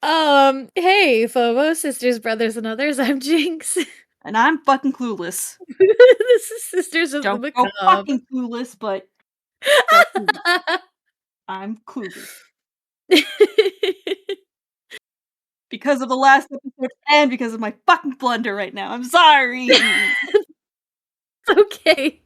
Hey, Phobos, sisters, brothers, and others, I'm Jinx. And I'm fucking clueless. This is Sisters of the Don't go Macabre. fucking clueless, but go clueless. I'm clueless. Because of the last episode and because of my fucking blunder right now. I'm sorry! Okay.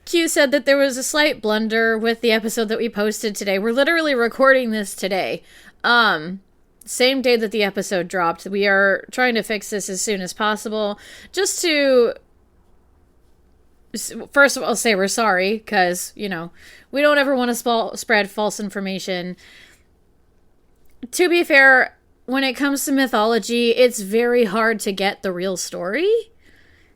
Q said that there was a slight blunder with the episode that we posted today. We're literally recording this today. Same day that the episode dropped. We are trying to fix this as soon as possible. Just to first of all say we're sorry, because, we don't ever want to spread false information. To be fair, when it comes to mythology, it's very hard to get the real story,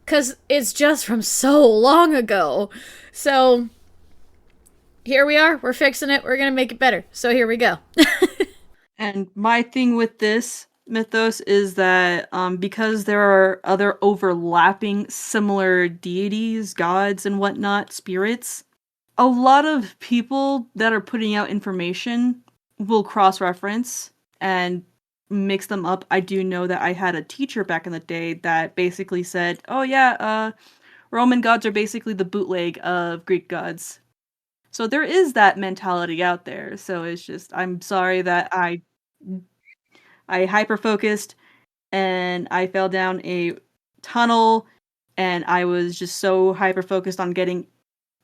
because it's just from so long ago. So, here we are. We're fixing it. We're going to make it better. So, here we go. And my thing with this mythos is that because there are other overlapping similar deities, gods, and whatnot, spirits, a lot of people that are putting out information will cross-reference and mix them up. I do know that I had a teacher back in the day that basically said, oh yeah, Roman gods are basically the bootleg of Greek gods. So there is that mentality out there. So it's just, I'm sorry that I hyper-focused and I fell down a tunnel and I was just so hyper-focused on getting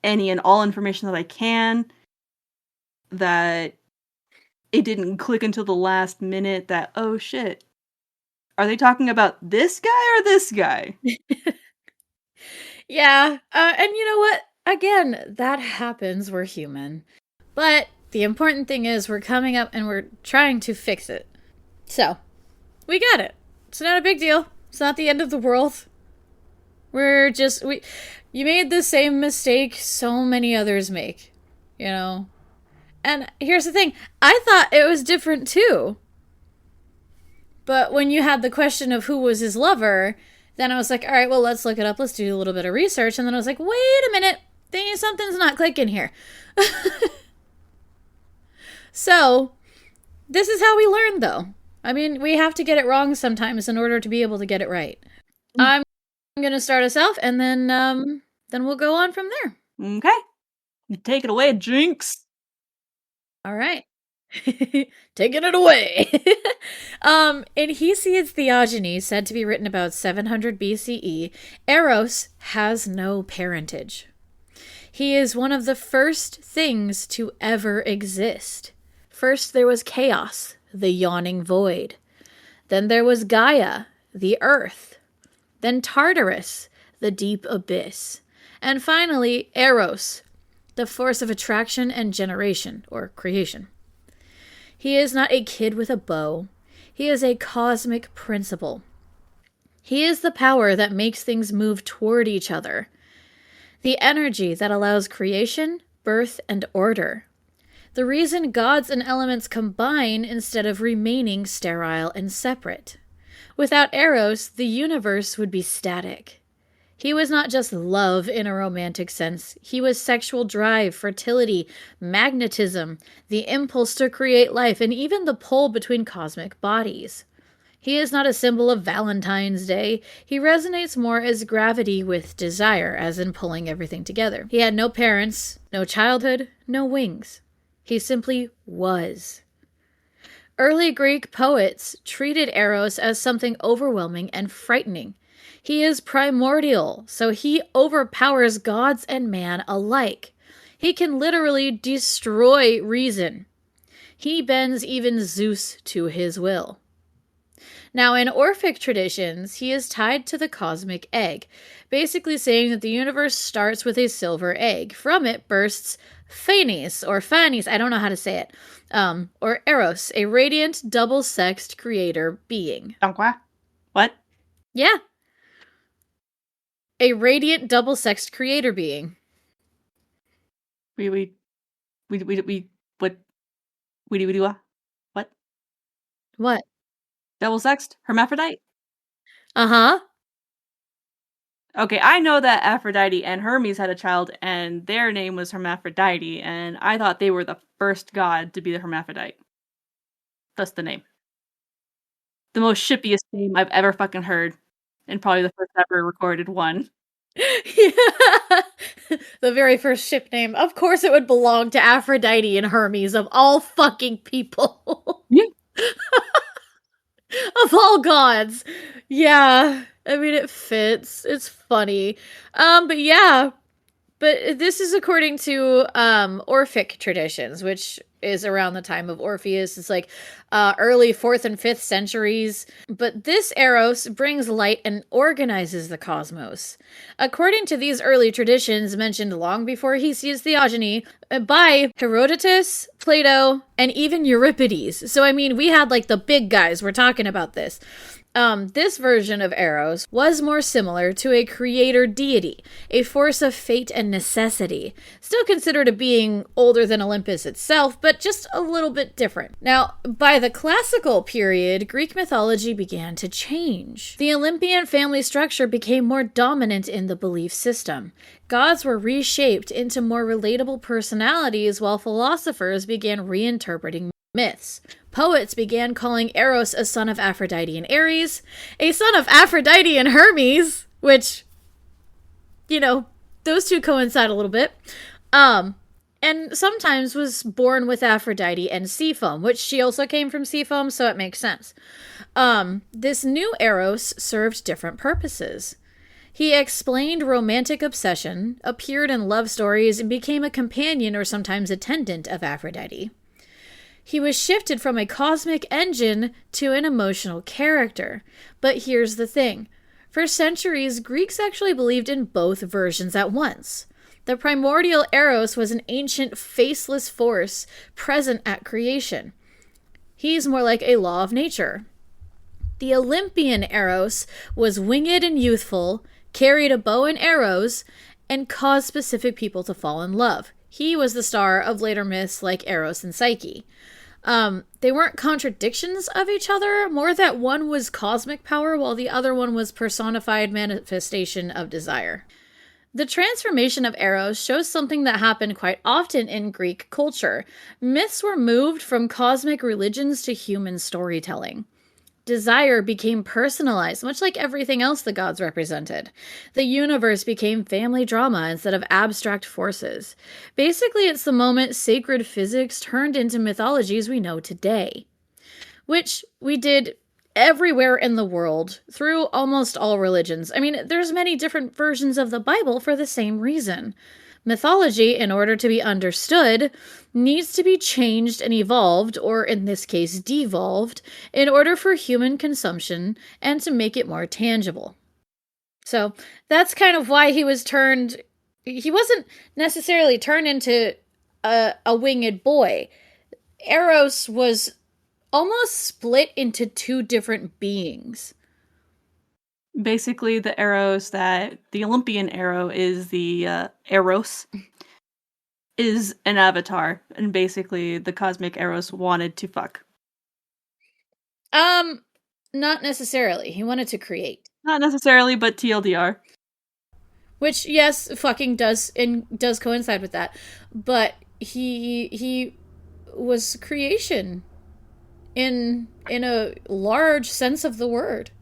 any and all information that I can that it didn't click until the last minute that, oh shit, are they talking about this guy or this guy? Yeah, and you know what? Again, that happens. We're human. But the important thing is we're coming up and we're trying to fix it. So, we got it. It's not a big deal. It's not the end of the world. You made the same mistake so many others make, And here's the thing, I thought it was different too. But when you had the question of who was his lover, then I was like, all right, well, let's look it up. Let's do a little bit of research. And then I was like, wait a minute. Something's not clicking here. So, this is how we learn, though. I mean, we have to get it wrong sometimes in order to be able to get it right. I'm going to start us off, and then we'll go on from there. Okay. Take it away, Jinx. All right. Taking it away. In Hesiod's Theogony, said to be written about 700 BCE, Eros has no parentage. He is one of the first things to ever exist. First there was chaos, the yawning void. Then there was Gaia, the earth. Then Tartarus, the deep abyss. And finally, Eros, the force of attraction and generation, or creation. He is not a kid with a bow. He is a cosmic principle. He is the power that makes things move toward each other. The energy that allows creation, birth, and order. The reason gods and elements combine instead of remaining sterile and separate. Without Eros, the universe would be static. He was not just love in a romantic sense. He was sexual drive, fertility, magnetism, the impulse to create life, and even the pull between cosmic bodies. He is not a symbol of Valentine's Day. He resonates more as gravity with desire, as in pulling everything together. He had no parents, no childhood, no wings. He simply was. Early Greek poets treated Eros as something overwhelming and frightening. He is primordial, so he overpowers gods and man alike. He can literally destroy reason. He bends even Zeus to his will. Now, in Orphic traditions, he is tied to the cosmic egg, basically saying that the universe starts with a silver egg. From it bursts Phanes, or Phanes, I don't know how to say it. Or Eros, a radiant, double-sexed creator being. Donc quoi? What? Yeah, a radiant, double-sexed creator being. We we what? We what? What? Double sexed? Hermaphrodite? Uh-huh. Okay, I know that Aphrodite and Hermes had a child, and their name was Hermaphrodite, and I thought they were the first god to be the Hermaphrodite. That's the name. The most shippiest name I've ever fucking heard, and probably the first ever recorded one. Yeah. The very first ship name. Of course it would belong to Aphrodite and Hermes of all fucking people. Yeah. Of all gods. Yeah. I mean it fits. It's funny. But yeah, but this is according to Orphic traditions, which is around the time of Orpheus. It's like early 4th and 5th centuries. But this Eros brings light and organizes the cosmos. According to these early traditions mentioned long before Hesiod's theogony by Herodotus, Plato, and even Euripides. So, I mean, we had like the big guys were talking about this. This version of Eros was more similar to a creator deity, a force of fate and necessity, still considered a being older than Olympus itself, but just a little bit different. Now, by the classical period, Greek mythology began to change. The Olympian family structure became more dominant in the belief system. Gods were reshaped into more relatable personalities, while philosophers began reinterpreting myths. Poets began calling Eros a son of Aphrodite and Ares, a son of Aphrodite and Hermes, which, you know, those two coincide a little bit. And sometimes was born with Aphrodite and Seafoam, which she also came from Seafoam, so it makes sense. This new Eros served different purposes. He explained romantic obsession, appeared in love stories, and became a companion or sometimes attendant of Aphrodite. He was shifted from a cosmic engine to an emotional character. But here's the thing. For centuries, Greeks actually believed in both versions at once. The primordial Eros was an ancient, faceless force present at creation. He's more like a law of nature. The Olympian Eros was winged and youthful, carried a bow and arrows, and caused specific people to fall in love. He was the star of later myths like Eros and Psyche. They weren't contradictions of each other, more that one was cosmic power while the other one was personified manifestation of desire. The transformation of Eros shows something that happened quite often in Greek culture. Myths were moved from cosmic religions to human storytelling. Desire became personalized, much like everything else the gods represented. The universe became family drama instead of abstract forces. Basically, it's the moment sacred physics turned into mythologies we know today, which we did everywhere in the world through almost all religions. I mean, there's many different versions of the Bible for the same reason. Mythology, in order to be understood, needs to be changed and evolved, or in this case, devolved, in order for human consumption and to make it more tangible. So that's kind of why he was turned. He wasn't necessarily turned into a winged boy. Eros was almost split into two different beings. Basically, the arrows that the Olympian arrow is the Eros is an avatar, and basically the cosmic Eros wanted to fuck. Not necessarily. He wanted to create. Not necessarily, but TLDR. Which, yes, fucking does coincide with that. But he was creation in a large sense of the word.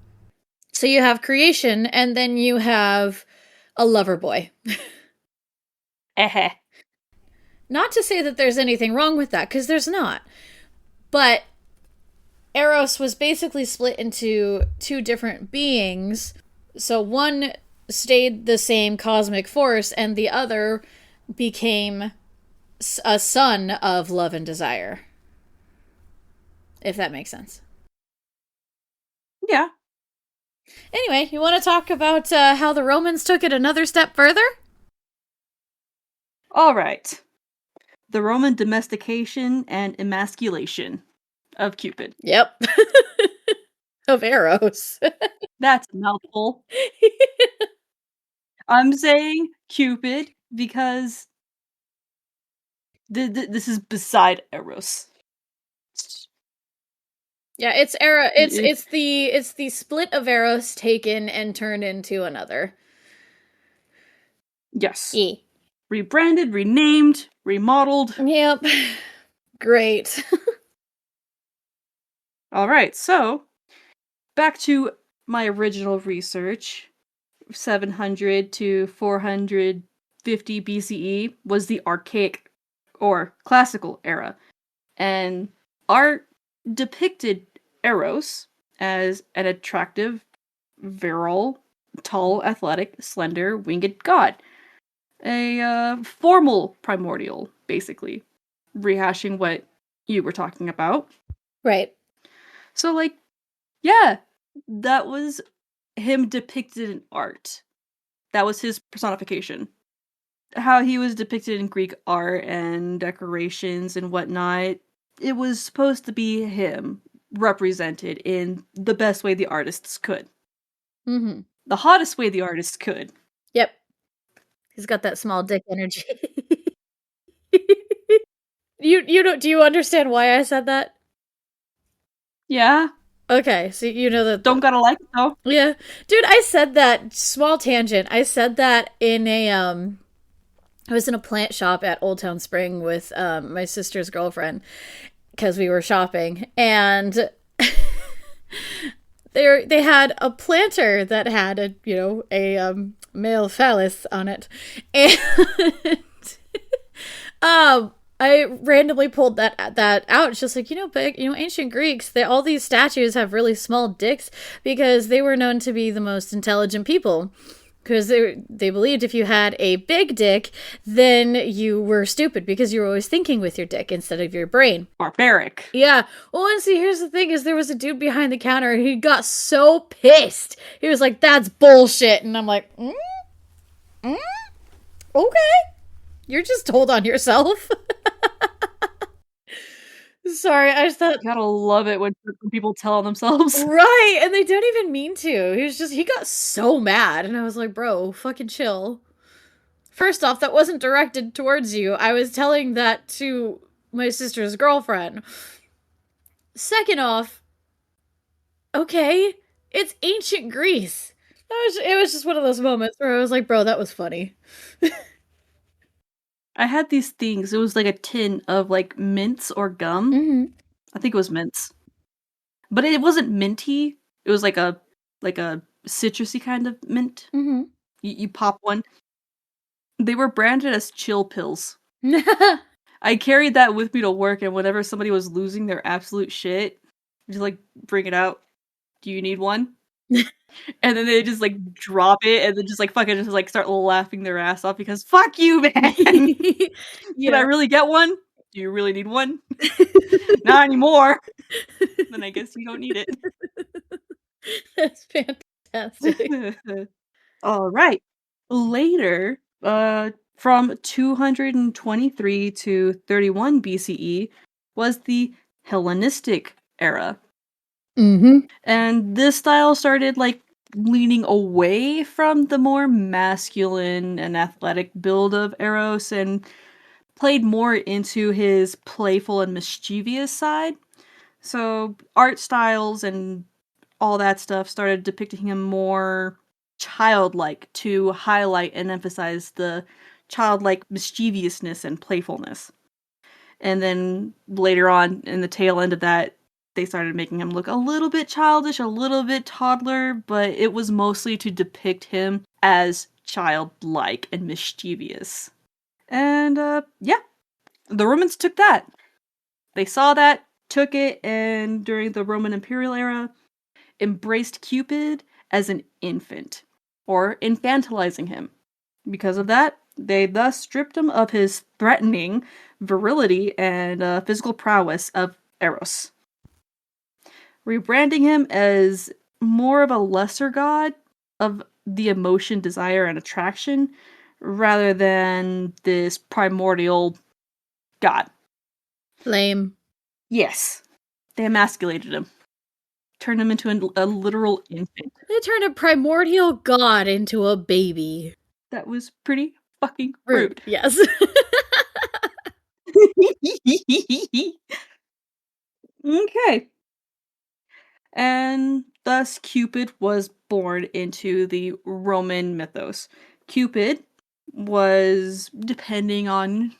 So you have creation, and then you have a lover boy. Not to say that there's anything wrong with that, because there's not. But Eros was basically split into two different beings. So one stayed the same cosmic force, and the other became a son of love and desire. If that makes sense. Yeah. Anyway, you want to talk about how the Romans took it another step further? All right. the Roman domestication and emasculation of Cupid. Yep. Of Eros. That's a mouthful. I'm saying Cupid because this is beside Eros. Yeah, it's Era. It's If it's the it's the split of Eros taken and turned into another. yes, E. rebranded, renamed, remodeled. Yep. Great. All right, so back to my original research. 700 to 450 BCE was the archaic or classical era, and art depicted Eros as an attractive, virile, tall, athletic, slender, winged god. A formal primordial, basically, rehashing what you were talking about. Right. So, like, yeah, that was him depicted in art. That was his personification. How he was depicted in Greek art and decorations and whatnot, it was supposed to be him represented in the best way the artists could. Mm-hmm. The hottest way the artists could. Yep. He's got that small dick energy. You don't do you understand why I said that? Yeah, Okay, so you know that don't gotta like it though. yeah. Dude, I said that small tangent. I said that in a I was in a plant shop at Old Town Spring with my sister's girlfriend because we were shopping and they had a planter that had a male phallus on it, and I randomly pulled that out. It's just like ancient Greeks. All these statues have really small dicks because they were known to be the most intelligent people. Because they believed if you had a big dick, then you were stupid because you were always thinking with your dick instead of your brain. Barbaric. Yeah. Well, and see, here's the thing: is there was a dude behind the counter, and he got so pissed. He was like, "That's bullshit," and I'm like, "Okay, you're just told on yourself." Sorry, I just thought. Gotta love it when people tell on themselves. Right, and they don't even mean to. He got so mad, and I was like, "Bro, fucking chill." First off, that wasn't directed towards you. I was telling that to my sister's girlfriend. Second off, okay, it's ancient Greece. It was just one of those moments where I was like, bro, that was funny. I had these things. It was like a tin of like mints or gum. Mm-hmm. I think it was mints. But it wasn't minty. It was like a citrusy kind of mint. Mm-hmm. You pop one. They were branded as chill pills. I carried that with me to work, and whenever somebody was losing their absolute shit, just like bring it out. Do you need one? And then they just like drop it, and then just like fucking just like start laughing their ass off because fuck you, man. Can I Yeah. really get one? Do you really need one? Not anymore. Then I guess you don't need it. That's fantastic. All right. Later, from 223 to 31 BCE was the Hellenistic era. Mm-hmm. And this style started like leaning away from the more masculine and athletic build of Eros and played more into his playful and mischievous side. So art styles and all that stuff started depicting him more childlike to highlight and emphasize the childlike mischievousness and playfulness. And then later on, in the tail end of that, they started making him look a little bit childish, a little bit toddler, but it was mostly to depict him as childlike and mischievous. And yeah, the Romans took that. They saw that, took it, and during the Roman imperial era, embraced Cupid as an infant, or infantilizing him. Because of that, they thus stripped him of his threatening virility and physical prowess of Eros, rebranding him as more of a lesser god of the emotion, desire, and attraction, rather than this primordial god. Lame. Yes. They emasculated him. Turned him into a literal infant. They turned a primordial god into a baby. That was pretty fucking Rude, rude. yes. Okay. And thus Cupid was born into the Roman mythos. Cupid was, depending on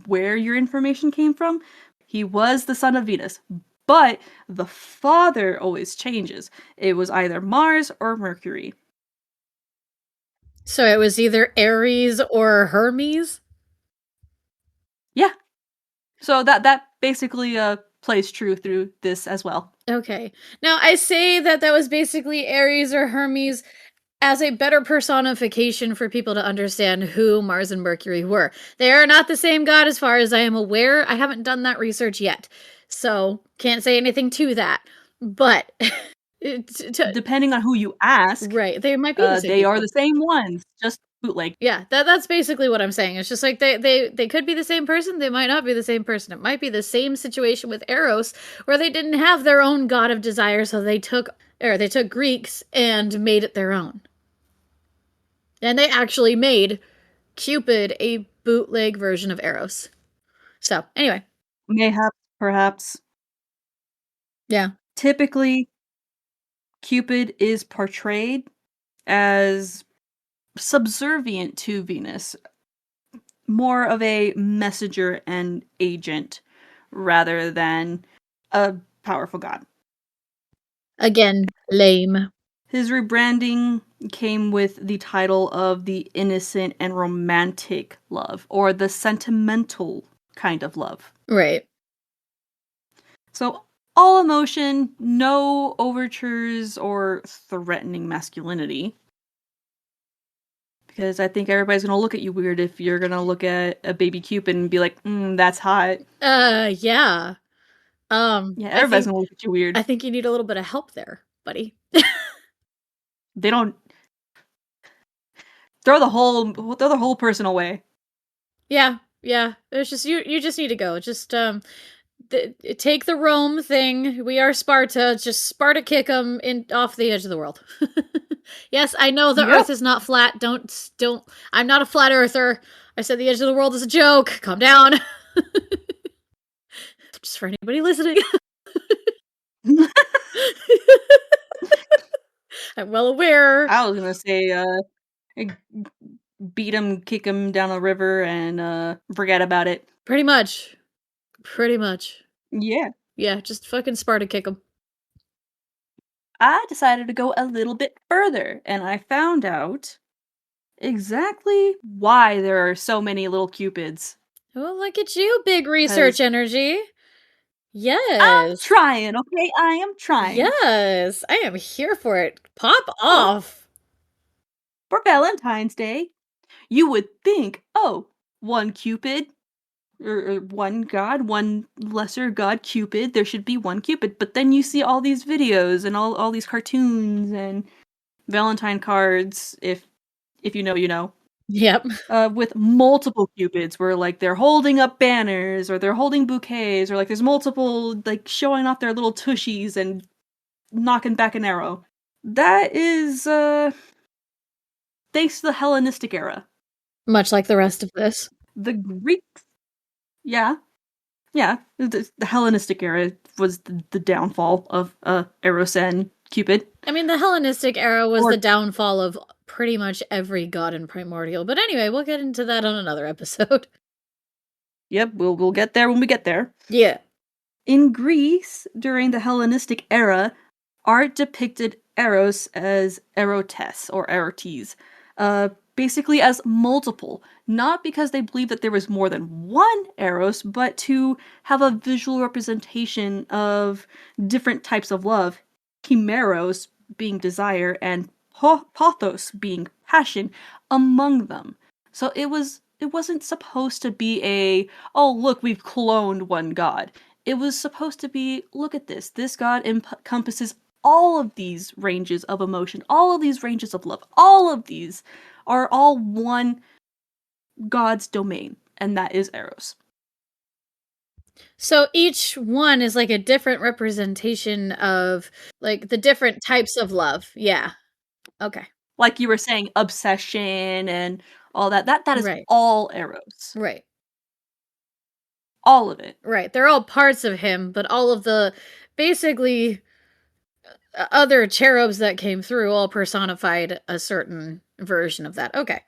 where your information came from, he was the son of Venus. But the father always changes. It was either Mars or Mercury. So it was either Ares or Hermes? Yeah. So that basically plays true through this as well. Okay. Now, I say that that was basically Ares or Hermes as a better personification for people to understand who Mars and Mercury were. They are not the same god as far as I am aware. I haven't done that research yet, so can't say anything to that. But Depending on who you ask, right, they might be the same they are people. the same ones, just bootleg. Yeah, that's basically what I'm saying. It's just like they could be the same person, they might not be the same person. It might be the same situation with Eros where they didn't have their own god of desire, so they took Greeks and made it their own. And they actually made Cupid a bootleg version of Eros. So, anyway, Mayhaps, perhaps. yeah. Typically, Cupid is portrayed as subservient to Venus, more of a messenger and agent rather than a powerful god. Again, lame. His rebranding came with the title of the innocent and romantic love, or the sentimental kind of love. Right. So, all emotion, no overtures or threatening masculinity. Because I think everybody's gonna look at you weird if you're gonna look at a baby Cupid and be like, that's hot. Yeah. Yeah, I everybody's think gonna look at you weird. I think you need a little bit of help there, buddy. They don't throw the whole person away. Yeah, yeah. It's just you just need to go. Just take the Rome thing. We are Sparta. Just Sparta kick them in off the edge of the world. Yes, I know the Yep. earth is not flat. Don't I'm not a flat earther. I said the edge of the world is a joke. Calm down. Just for anybody listening. I'm well aware. I was gonna say, beat him, kick him down a river, and forget about it. Pretty much. Pretty much. Yeah. Yeah, just fucking Sparta kick them. I decided to go a little bit further, and I found out exactly why there are so many little cupids. Oh, look at you, big research Because energy. I'm Yes. trying, okay? I am trying. Yes. I am here for it. Pop So, off. for Valentine's Day, you would think, oh, one Cupid, or one god, one lesser god Cupid, there should be one Cupid. But then you see all these videos and all these cartoons and Valentine cards, if you know, you know. Yep. With multiple cupids where like they're holding up banners or they're holding bouquets or like there's multiple like showing off their little tushies and knocking back an arrow. That is thanks to the Hellenistic era. Much like the rest of this. The Greeks, yeah, yeah, the Hellenistic era was the downfall of Eros and Cupid. I mean, the Hellenistic era was Or the downfall of pretty much every god in Primordial. But anyway, we'll get into that on another episode. yep, we'll get there when we get there. Yeah. In Greece, during the Hellenistic era, art depicted Eros as Erotes or Erotes, basically as multiple, not because they believed that there was more than one Eros, but to have a visual representation of different types of love, chimeros being desire and pathos being passion among them. So it wasn't supposed to be a, oh look, we've cloned one god. It was supposed to be, look at this. This god encompasses all of these ranges of emotion, all of these ranges of love, all of these are all one god's domain, and that is Eros. So each one is like a different representation of like the different types of love. Yeah. Okay. Like you were saying, obsession and all that. That is Right. all Eros. Right. All of it. Right. They're all parts of him, but all of the basically other cherubs that came through all personified a certain version of that. Okay.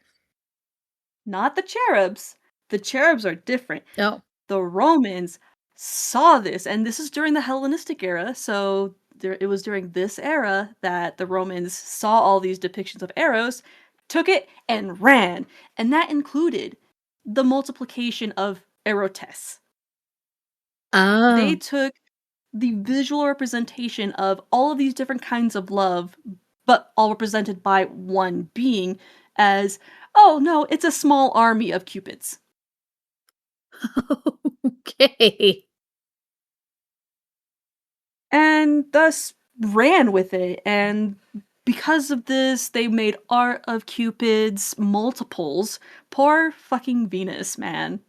Not the cherubs. The cherubs are different. Oh. The Romans saw this, and this is during the Hellenistic era, so it was during this era that the Romans saw all these depictions of Eros, took it, and ran. And that included the multiplication of erotes. They Oh. took the visual representation of all of these different kinds of love, but all represented by one being, as, oh no, it's a small army of cupids. Okay. And thus ran with it. And because of this, they made art of Cupid's multiples. Poor fucking Venus, man.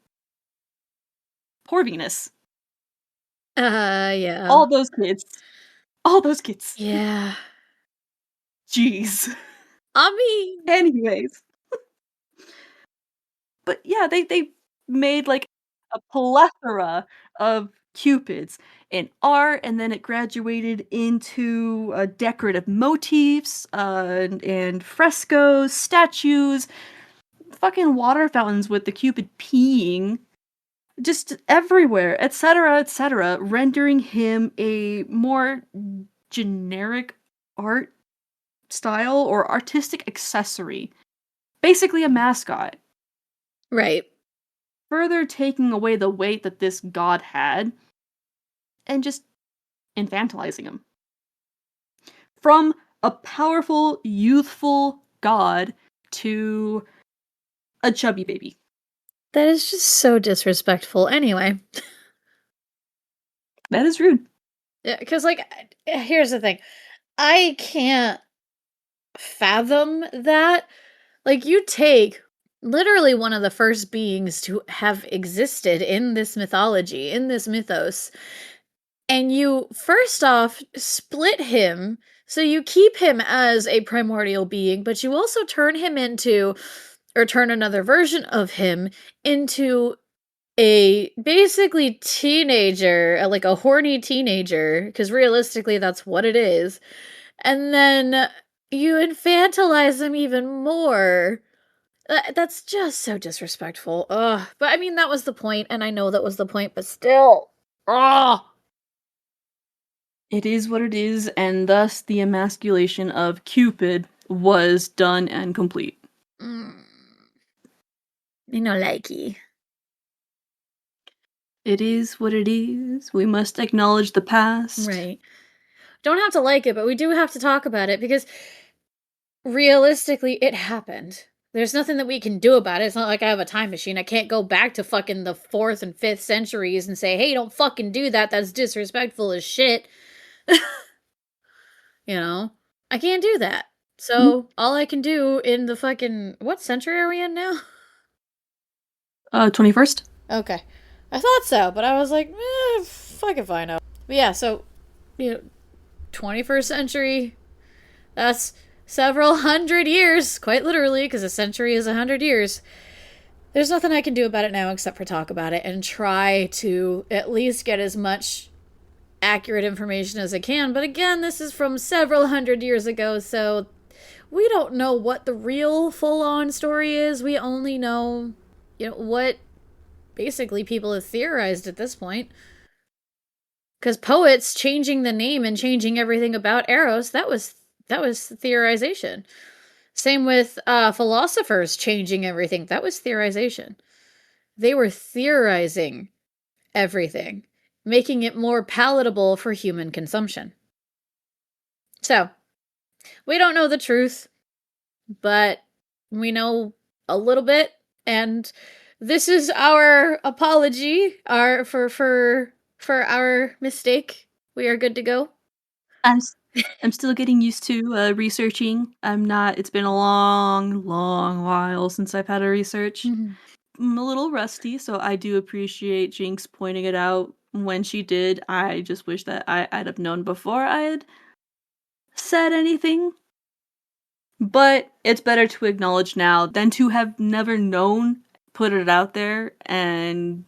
Poor Venus. Yeah. All those kids. All those kids. Yeah. Jeez. I mean, Anyways. But yeah, they made like a plethora of Cupids in art, and then it graduated into decorative motifs and frescoes, statues, fucking water fountains with the Cupid peeing, just everywhere, etc., etc., rendering him a more generic art style or artistic accessory. Basically, a mascot. right. Further taking away the weight that this god had and just infantilizing him. From a powerful, youthful god to a chubby baby. That is just so disrespectful. Anyway, That is rude. yeah, because like, here's the thing, I can't fathom that. Like, you take literally one of the first beings to have existed in this mythology, in this mythos, and you first off split him. So you keep him as a primordial being, but you also turn him into, or turn another version of him into a basically teenager, like a horny teenager, because realistically that's what it is. And then you infantilize him even more. That's just so disrespectful. Ugh. But I mean, that was the point, and I know that was the point, but still. Ugh. It is what it is, and thus the emasculation of Cupid was done and complete. Mm. You know, likey. It is what it is. We must acknowledge the past. Right. Don't have to like it, but we do have to talk about it because realistically, it happened. There's nothing that we can do about it. It's not like I have a time machine. I can't go back to fucking the 4th and 5th centuries and say, hey, don't fucking do that. That's disrespectful as shit. You know? I can't do that. Mhm. So, all I can do in the fucking. What century are we in now? 21st? Okay. I thought so, but I was like, fuck if I know. But yeah, so, you know, 21st century, that's several hundred years, quite literally, because a century is 100 years. There's nothing I can do about it now except for talk about it and try to at least get as much accurate information as I can. But again, this is from several hundred years ago, so we don't know what the real full on story is. We only know, what basically people have theorized at this point. Because poets changing the name and changing everything about Eros, that was theorization. Same with philosophers changing everything. That was theorization. They were theorizing everything, making it more palatable for human consumption. So, we don't know the truth, but we know a little bit, and this is our apology, our for our mistake. We are good to go. I'm I'm still getting used to researching. I'm not. It's been a long, long while since I've had to research. Mhm. I'm a little rusty, so I do appreciate Jinx pointing it out when she did. I just wish that I'd have known before I had said anything. But it's better to acknowledge now than to have never known, put it out there, and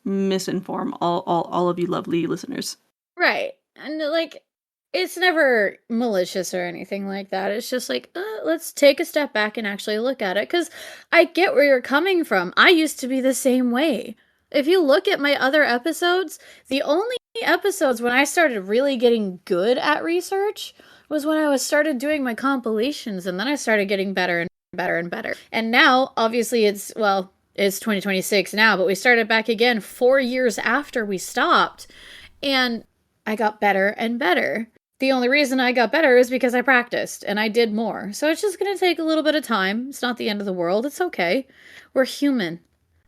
misinform all of you lovely listeners. Right. And like, it's never malicious or anything like that. It's just like, let's take a step back and actually look at it. Because I get where you're coming from. I used to be the same way. If you look at my other episodes, the only episodes when I started really getting good at research was when I was started doing my compilations, and then I started getting better and better and better. And now, obviously, it's 2026 now, but we started back again 4 years after we stopped, and I got better and better. The only reason I got better is because I practiced and I did more. So it's just going to take a little bit of time. It's not the end of the world. It's okay. We're human.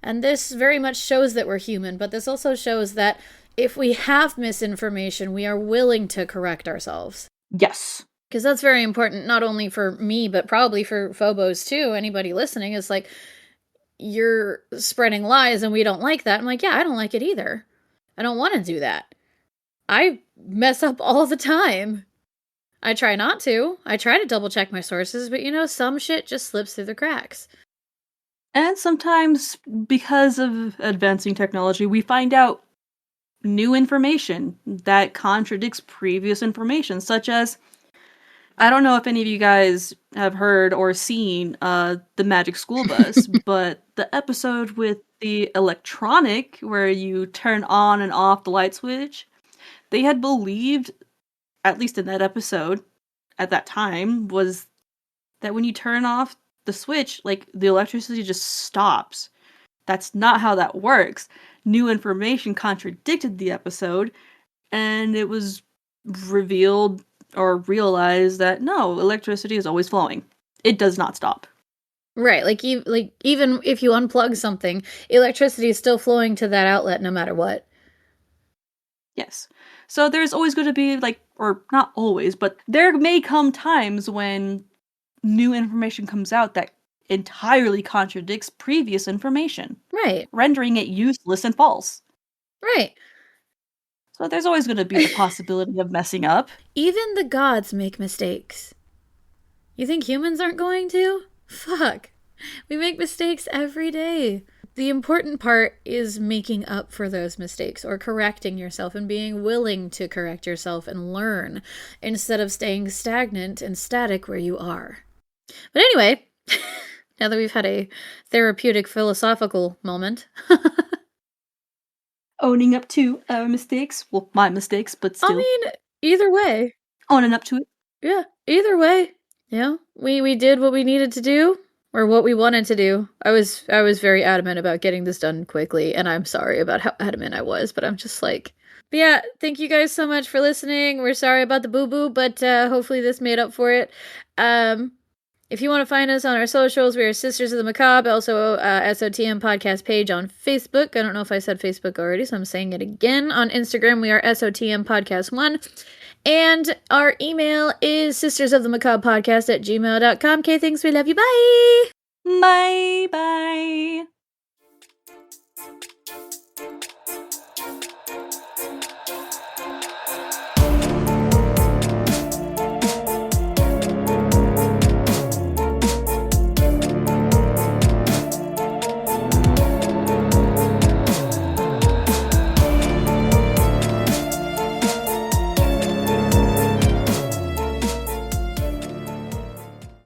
And this very much shows that we're human, but this also shows that if we have misinformation, we are willing to correct ourselves. Yes. Because that's very important, not only for me, but probably for Phobos too. Anybody listening is like, you're spreading lies and we don't like that. I'm like, yeah, I don't like it either. I don't want to do that. I mess up all the time. I try not to. I try to double check my sources, but some shit just slips through the cracks. And sometimes, because of advancing technology, we find out new information that contradicts previous information, such as, I don't know if any of you guys have heard or seen the Magic School Bus, but the episode with the electronic, where you turn on and off the light switch, they had believed, at least in that episode, at that time, was that when you turn off the switch, like, the electricity just stops. That's not how that works. New information contradicted the episode, and it was revealed or realized that no, electricity is always flowing. It does not stop. Right, like even if you unplug something, electricity is still flowing to that outlet no matter what. Yes. So there's always going to be, like, or not always, but there may come times when new information comes out that entirely contradicts previous information. Right. Rendering it useless and false. Right. So there's always going to be the possibility of messing up. Even the gods make mistakes. You think humans aren't going to? Fuck. We make mistakes every day. The important part is making up for those mistakes or correcting yourself and being willing to correct yourself and learn instead of staying stagnant and static where you are. But anyway, now that we've had a therapeutic philosophical moment. Owning up to our mistakes. Well, my mistakes, but still. I mean, either way. Owning up to it. Yeah, either way. Yeah, we did what we needed to do. Or what we wanted to do. I was very adamant about getting this done quickly, and I'm sorry about how adamant I was, but I'm just like... But yeah, thank you guys so much for listening. We're sorry about the boo-boo, but hopefully this made up for it. If you want to find us on our socials, we are Sisters of the Macabre, also SOTM podcast page on Facebook. I don't know if I said Facebook already, so I'm saying it again. On Instagram, we are SOTM podcast 1. And our email is sistersofthemacabrepodcast@gmail.com. Okay, thanks. We love you. Bye. Bye. Bye.